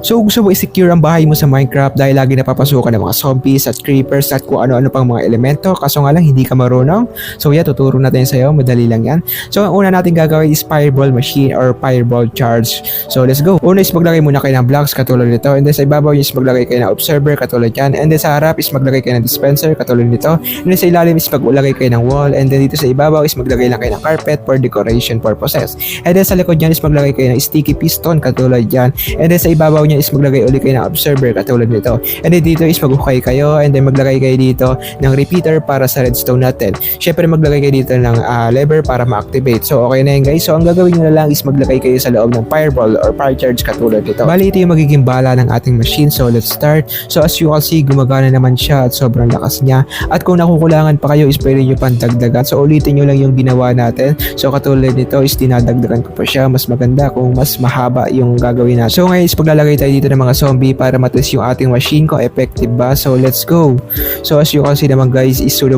So gusto mo i-secure ang bahay mo sa Minecraft dahil lagi napapasukan ng mga zombies at creepers at kung ano-ano pang mga elemento, kaso nga lang hindi ka marunong. So yeah, tuturo natin sa'yo, madali lang yan. So ang una natin gagawin is fireball machine or fireball charge. So let's go. Una is maglagay muna kayo ng blocks katulad nito, and then sa ibabaw is maglagay kayo ng observer katulad yan, and then sa harap is maglagay kayo ng dispenser katulad nito, and then sa ilalim is maglagay kayo ng wall, and then dito sa ibabaw is maglagay lang kayo ng carpet for decoration purposes, and then sa likod niyan is maglagay kayo ng sticky piston katulad yan, and then sa ibabaw niya is maglagay ulit kayo ng observer katulad nito, and then dito is maghukay kayo, and then maglagay kayo dito ng repeater para sa redstone natin. Syempre maglagay kayo dito ng lever para ma-activate. So okay na yun guys. So ang gagawin nyo na lang is maglagay kayo sa loob ng fireball or fire charge katulad nito. Bali ito yung magiging bala ng ating machine. So let's start. So as you can see, gumagana naman siya at sobrang lakas niya. At kung nakukulangan pa kayo is pwede nyo pang dagdagan. So ulitin nyo lang yung ginawa natin. So katulad nito is dinadagdagan ko pa siya. Mas maganda kung mas mahaba yung gagawin natin. So ngayon is paglalagay tayo dito ng mga zombie para matest yung ating machine kung effective ba. So let's go. So as you can see naman guys, is sunog